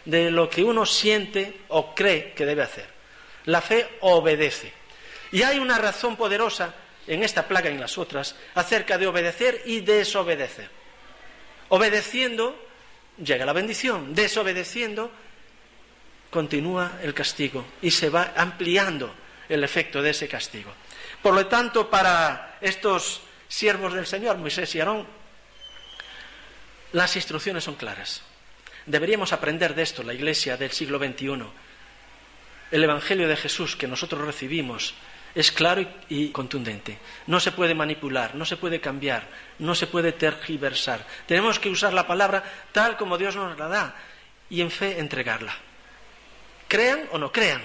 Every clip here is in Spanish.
de lo que uno siente o cree que debe hacer. La fe obedece. Y hay una razón poderosa en esta plaga y en las otras acerca de obedecer y desobedecer. Obedeciendo llega la bendición, desobedeciendo continúa el castigo y se va ampliando el efecto de ese castigo. Por lo tanto, para estos siervos del Señor, Moisés y Aarón, las instrucciones son claras. Deberíamos aprender de esto, la Iglesia del siglo XXI. El Evangelio de Jesús que nosotros recibimos es claro y contundente. No se puede manipular, no se puede cambiar, no se puede tergiversar. Tenemos que usar la palabra tal como Dios nos la da y en fe entregarla. Crean o no crean.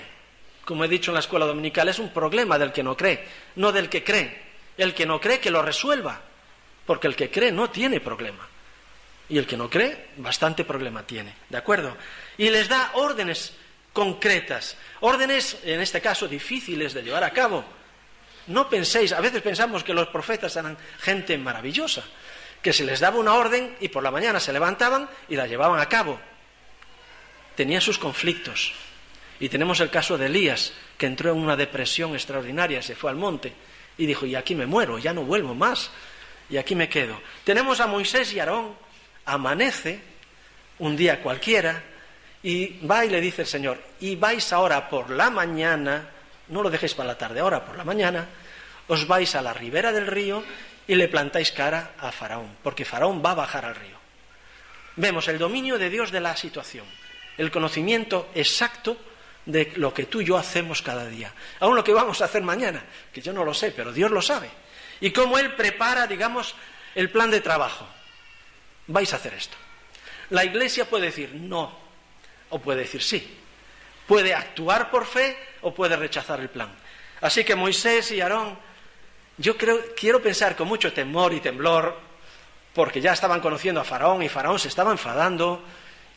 Como he dicho en la escuela dominical, es un problema del que no cree, no del que cree. El que no cree que lo resuelva, porque el que cree no tiene problema. Y el que no cree, bastante problema tiene, ¿de acuerdo? Y les da órdenes concretas, órdenes, en este caso, difíciles de llevar a cabo. No penséis, a veces pensamos que los profetas eran gente maravillosa, que se les daba una orden y por la mañana se levantaban y la llevaban a cabo. Tenían sus conflictos. Y tenemos el caso de Elías, que entró en una depresión extraordinaria, se fue al monte y dijo, y aquí me muero, ya no vuelvo más, y aquí me quedo. Tenemos a Moisés y Aarón, amanece un día cualquiera, y va y le dice el Señor, y vais ahora por la mañana, no lo dejéis para la tarde, ahora por la mañana, os vais a la ribera del río y le plantáis cara a Faraón, porque Faraón va a bajar al río. Vemos el dominio de Dios de la situación, el conocimiento exacto de lo que tú y yo hacemos cada día. Aún lo que vamos a hacer mañana, que yo no lo sé, pero Dios lo sabe. Y cómo Él prepara, digamos, el plan de trabajo. Vais a hacer esto. La Iglesia puede decir no, o puede decir sí. Puede actuar por fe, o puede rechazar el plan. Así que Moisés y Aarón, quiero pensar con mucho temor y temblor, porque ya estaban conociendo a Faraón, y Faraón se estaba enfadando,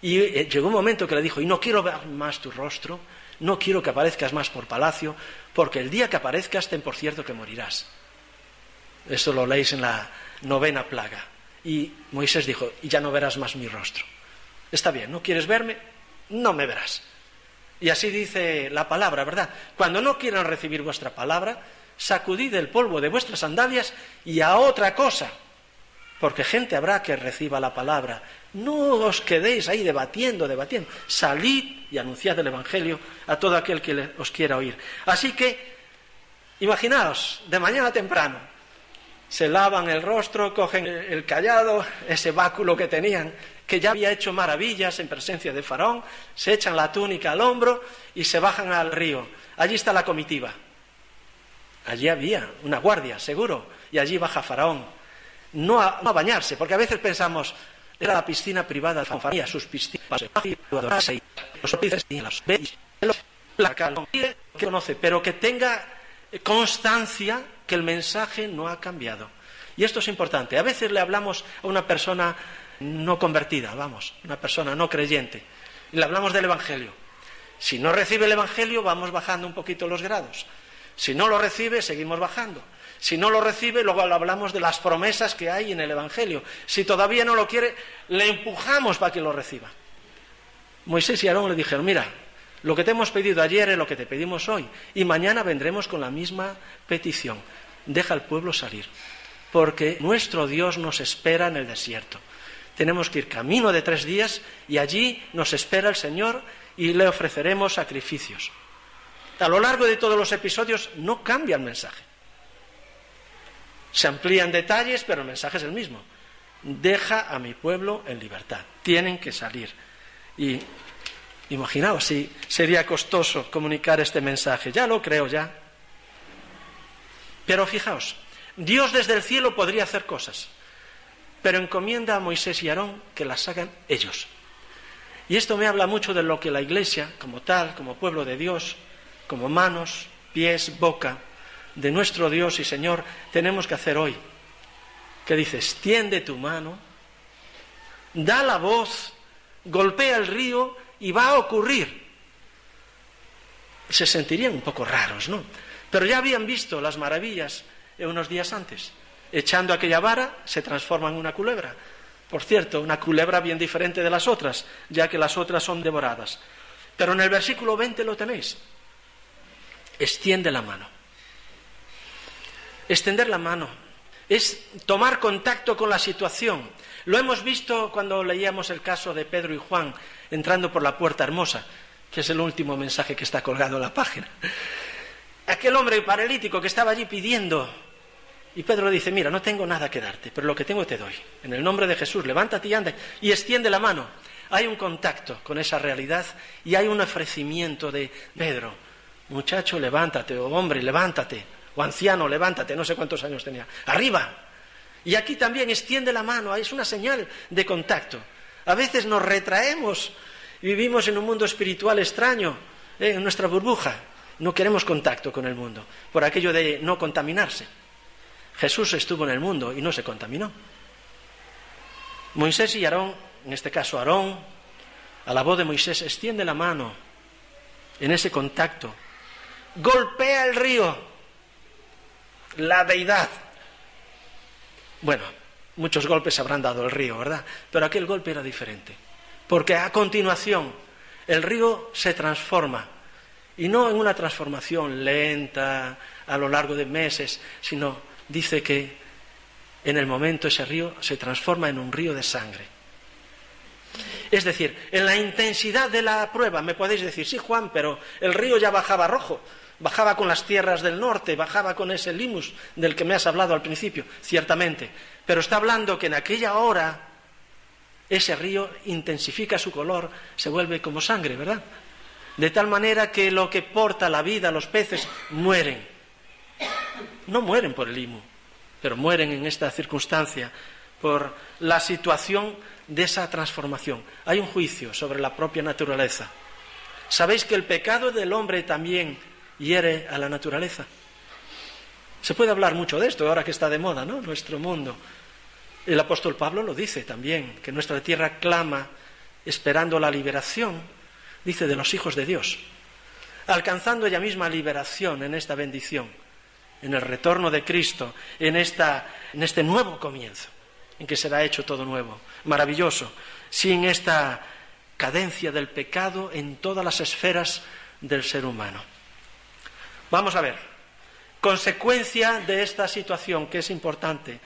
y llegó un momento que le dijo, y no quiero ver más tu rostro, no quiero que aparezcas más por palacio, porque el día que aparezcas, ten por cierto que morirás. Esto lo leéis en la 9ª plaga. Y Moisés dijo, y ya no verás más mi rostro. Está bien, ¿no quieres verme? No me verás. Y así dice la palabra, ¿verdad? Cuando no quieran recibir vuestra palabra, sacudid el polvo de vuestras sandalias y a otra cosa. Porque gente habrá que reciba la palabra. No os quedéis ahí debatiendo. Salid y anunciad el Evangelio a todo aquel que os quiera oír. Así que, imaginaos, de mañana temprano, se lavan el rostro, cogen el cayado, ese báculo que tenían, que ya había hecho maravillas en presencia de Faraón, se echan la túnica al hombro y se bajan al río. Allí está la comitiva. Allí había una guardia, seguro, y allí baja Faraón. No a bañarse, porque a veces pensamos, era la piscina privada de la familia, sus piscinas, los peces y los veis, que conoce, pero que tenga constancia que el mensaje no ha cambiado. Y esto es importante. A veces le hablamos a una persona no convertida, una persona no creyente, y le hablamos del Evangelio. Si no recibe el Evangelio, vamos bajando un poquito los grados. Si no lo recibe, seguimos bajando. Si no lo recibe, luego hablamos de las promesas que hay en el Evangelio. Si todavía no lo quiere, le empujamos para que lo reciba. Moisés y Aarón le dijeron, mira, lo que te hemos pedido ayer es lo que te pedimos hoy, y mañana vendremos con la misma petición. Deja al pueblo salir, porque nuestro Dios nos espera en el desierto. Tenemos que ir camino de 3 días, y allí nos espera el Señor, y le ofreceremos sacrificios. A lo largo de todos los episodios no cambia el mensaje. Se amplían detalles, pero el mensaje es el mismo. Deja a mi pueblo en libertad. Tienen que salir. Y imaginaos si sería costoso comunicar este mensaje. Ya lo creo, ya. Pero fijaos, Dios desde el cielo podría hacer cosas, pero encomienda a Moisés y Aarón que las hagan ellos. Y esto me habla mucho de lo que la Iglesia, como tal, como pueblo de Dios, como manos, pies, boca de nuestro Dios y Señor, tenemos que hacer hoy. Que dice, extiende tu mano, da la voz, golpea el río y va a ocurrir. Se sentirían un poco raros, ¿no? Pero ya habían visto las maravillas unos días antes. Echando aquella vara se transforma en una culebra. Por cierto, una culebra bien diferente de las otras, ya que las otras son devoradas. Pero en el versículo 20 lo tenéis. Extiende la mano. Extender la mano es tomar contacto con la situación. Lo hemos visto cuando leíamos el caso de Pedro y Juan entrando por la puerta hermosa, que es el último mensaje que está colgado en la página. Aquel hombre paralítico que estaba allí pidiendo, y Pedro dice, mira, no tengo nada que darte, pero lo que tengo te doy. En el nombre de Jesús, levántate y anda, y extiende la mano. Hay un contacto con esa realidad y hay un ofrecimiento de Pedro, muchacho, levántate, o hombre, levántate, o anciano, levántate, no sé cuántos años tenía, arriba. Y aquí también extiende la mano, es una señal de contacto. A veces nos retraemos, vivimos en un mundo espiritual extraño, en nuestra burbuja, no queremos contacto con el mundo, por aquello de no contaminarse. Jesús estuvo en el mundo y no se contaminó. Moisés y Aarón, en este caso Aarón, a la voz de Moisés, extiende la mano en ese contacto. Golpea el río, la deidad. Bueno, muchos golpes habrán dado el río, ¿verdad? Pero aquel golpe era diferente, porque a continuación el río se transforma, y no en una transformación lenta a lo largo de meses, sino dice que en el momento ese río se transforma en un río de sangre. Es decir, en la intensidad de la prueba, me podéis decir, sí, Juan, pero el río ya bajaba rojo, bajaba con las tierras del norte, bajaba con ese limus del que me has hablado al principio, ciertamente, pero está hablando que en aquella hora ese río intensifica su color, se vuelve como sangre, ¿verdad? De tal manera que lo que porta la vida, los peces, mueren. No mueren por el limu, pero mueren en esta circunstancia por la situación de esa transformación. Hay un juicio sobre la propia naturaleza. ¿Sabéis que el pecado del hombre también hiere a la naturaleza? Se puede hablar mucho de esto ahora que está de moda, ¿no? Nuestro mundo. El apóstol Pablo lo dice también, que nuestra tierra clama esperando la liberación, dice, de los hijos de Dios, alcanzando ella misma liberación en esta bendición, en el retorno de Cristo, en este nuevo comienzo, en que será hecho todo nuevo, maravilloso, sin esta cadencia del pecado en todas las esferas del ser humano. Vamos a ver, consecuencia de esta situación, que es importante.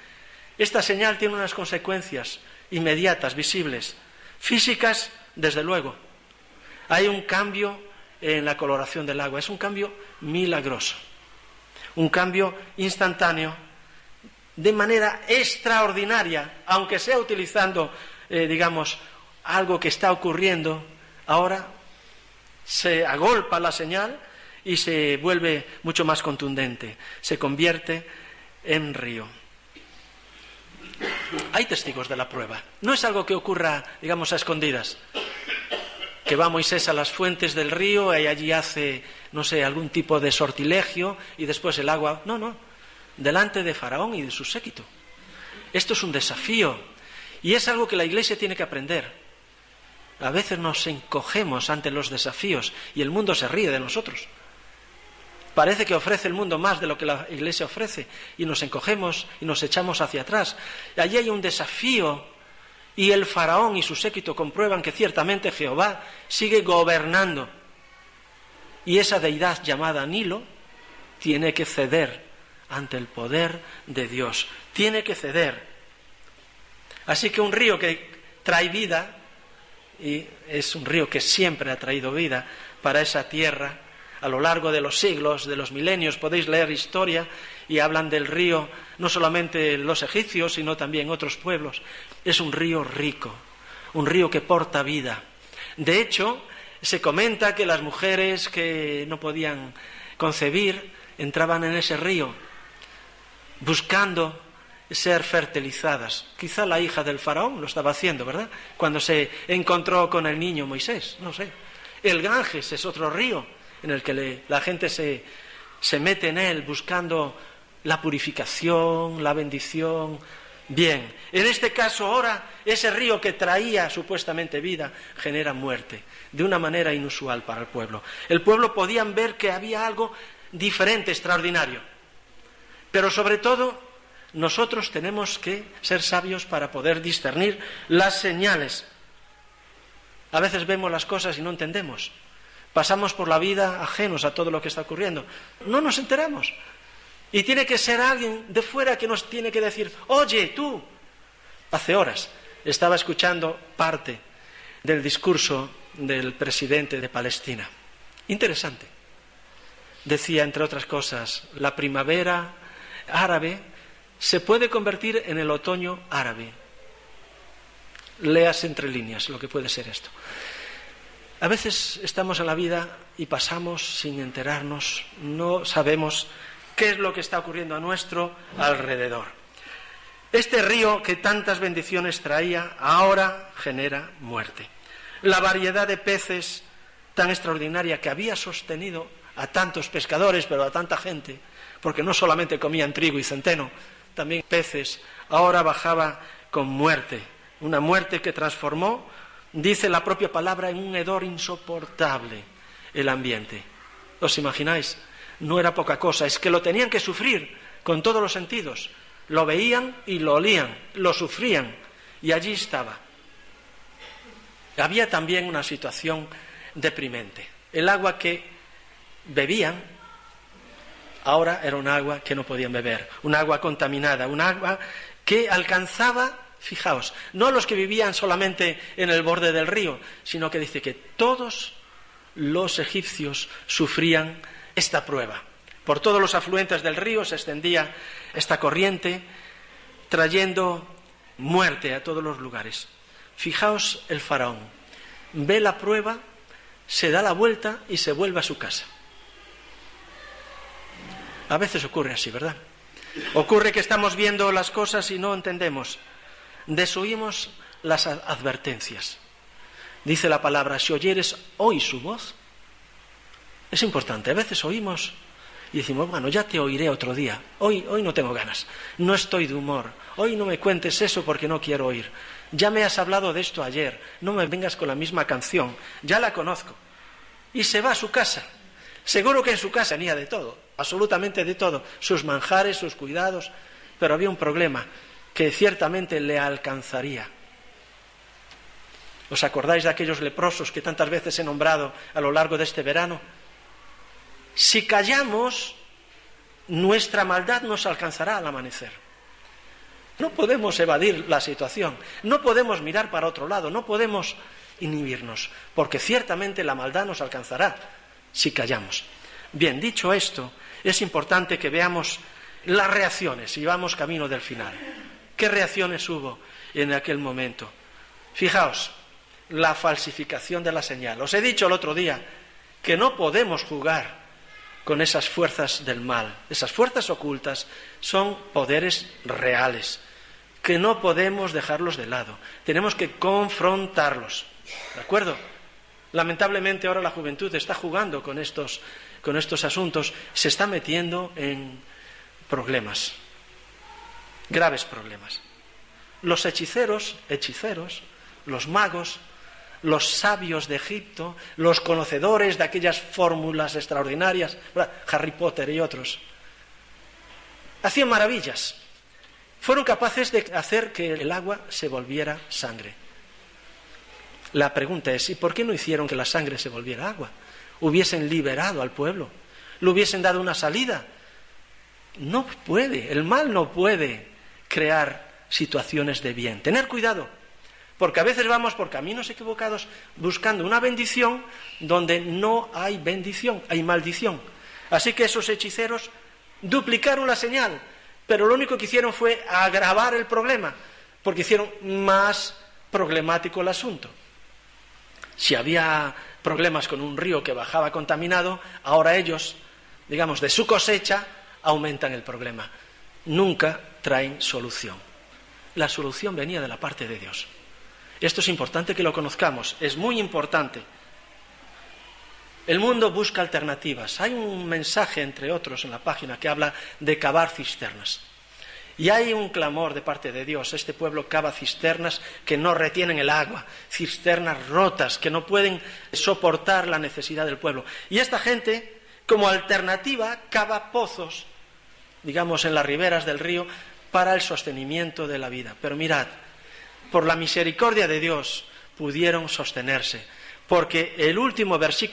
Esta señal tiene unas consecuencias inmediatas, visibles, físicas, desde luego. Hay un cambio en la coloración del agua, es un cambio milagroso. Un cambio instantáneo, de manera extraordinaria, aunque sea utilizando, algo que está ocurriendo, ahora se agolpa la señal y se vuelve mucho más contundente, se convierte en río. Hay testigos de la prueba, no es algo que ocurra, a escondidas, que va Moisés a las fuentes del río y allí hace, algún tipo de sortilegio y después el agua... No, delante de Faraón y de su séquito. Esto es un desafío y es algo que la Iglesia tiene que aprender. A veces nos encogemos ante los desafíos y el mundo se ríe de nosotros. Parece que ofrece el mundo más de lo que la Iglesia ofrece y nos encogemos y nos echamos hacia atrás. Allí hay un desafío y el Faraón y su séquito comprueban que ciertamente Jehová sigue gobernando. Y esa deidad llamada Nilo tiene que ceder ante el poder de Dios. Tiene que ceder. Así que un río que trae vida, y es un río que siempre ha traído vida para esa tierra, a lo largo de los siglos, de los milenios, podéis leer historia y hablan del río, no solamente los egipcios, sino también otros pueblos. Es un río rico, un río que porta vida. De hecho, se comenta que las mujeres que no podían concebir entraban en ese río buscando ser fertilizadas. Quizá la hija del faraón lo estaba haciendo, ¿verdad? Cuando se encontró con el niño Moisés, no sé. El Ganges es otro río en el que la gente se mete en él buscando la purificación, la bendición. Bien, en este caso ahora ese río que traía supuestamente vida genera muerte, de una manera inusual para el pueblo. El pueblo podían ver que había algo diferente, extraordinario, pero sobre todo Nosotros tenemos que ser sabios para poder discernir las señales. A veces vemos las cosas y no entendemos. Pasamos por la vida ajenos a todo lo que está ocurriendo. No nos enteramos. Y tiene que ser alguien de fuera que nos tiene que decir, oye, tú. Hace horas estaba escuchando parte del discurso del presidente de Palestina. Interesante. Decía, entre otras cosas, la primavera árabe se puede convertir en el otoño árabe. Leas entre líneas lo que puede ser esto. A veces estamos en la vida y pasamos sin enterarnos, no sabemos qué es lo que está ocurriendo a nuestro alrededor. Este río que tantas bendiciones traía, ahora genera muerte. La variedad de peces tan extraordinaria que había sostenido a tantos pescadores, pero a tanta gente, porque no solamente comían trigo y centeno, también peces, ahora bajaba con muerte, una muerte que transformó, dice la propia palabra, en un hedor insoportable el ambiente. ¿Os imagináis? No era poca cosa, es que lo tenían que sufrir con todos los sentidos. Lo veían y lo olían, lo sufrían, y allí estaba. Había también una situación deprimente. El agua que bebían ahora era un agua que no podían beber, un agua contaminada, un agua que alcanzaba, fijaos, no los que vivían solamente en el borde del río, sino que dice que todos los egipcios sufrían esta prueba. Por todos los afluentes del río se extendía esta corriente, trayendo muerte a todos los lugares. Fijaos el faraón, ve la prueba, se da la vuelta y se vuelve a su casa. A veces ocurre así, ¿verdad? Ocurre que estamos viendo las cosas y no entendemos. Desoímos las advertencias. Dice la palabra, si oyeres hoy su voz. Es importante, a veces oímos y decimos, bueno, ya te oiré otro día. Hoy no tengo ganas, no estoy de humor. Hoy no me cuentes eso porque no quiero oír. Ya me has hablado de esto ayer, no me vengas con la misma canción, ya la conozco. Y se va a su casa. Seguro que en su casa tenía de todo, absolutamente de todo, sus manjares, sus cuidados, pero había un problema que ciertamente le alcanzaría. ¿Os acordáis de aquellos leprosos que tantas veces he nombrado a lo largo de este verano? Si callamos, nuestra maldad nos alcanzará al amanecer. No podemos evadir la situación, no podemos mirar para otro lado, no podemos inhibirnos, porque ciertamente la maldad nos alcanzará si callamos. Bien, dicho esto, es importante que veamos las reacciones y vamos camino del final. ¿Qué reacciones hubo en aquel momento? Fijaos, la falsificación de la señal. Os he dicho el otro día que no podemos jugar con esas fuerzas del mal. Esas fuerzas ocultas son poderes reales, que no podemos dejarlos de lado. Tenemos que confrontarlos. ¿De acuerdo? Lamentablemente ahora la juventud está jugando con estos asuntos, se está metiendo en problemas, graves problemas. Los hechiceros, los magos, los sabios de Egipto, los conocedores de aquellas fórmulas extraordinarias, Harry Potter y otros, hacían maravillas. Fueron capaces de hacer que el agua se volviera sangre. La pregunta es, ¿y por qué no hicieron que la sangre se volviera agua? Hubiesen liberado al pueblo, le hubiesen dado una salida. No puede, el mal no puede crear situaciones de bien. Tener cuidado, porque a veces vamos por caminos equivocados buscando una bendición donde no hay bendición, hay maldición. Así que esos hechiceros duplicaron la señal, pero lo único que hicieron fue agravar el problema, porque hicieron más problemático el asunto. Si había problemas con un río que bajaba contaminado, ahora ellos, digamos, de su cosecha, aumentan el problema. Nunca traen solución. La solución venía de la parte de Dios. Esto es importante que lo conozcamos, es muy importante. El mundo busca alternativas. Hay un mensaje, entre otros, en la página que habla de cavar cisternas. Y hay un clamor de parte de Dios. Este pueblo cava cisternas que no retienen el agua, cisternas rotas que no pueden soportar la necesidad del pueblo. Y esta gente, como alternativa, cava pozos, digamos, en las riberas del río, para el sostenimiento de la vida. Pero mirad, por la misericordia de Dios pudieron sostenerse, porque el último versículo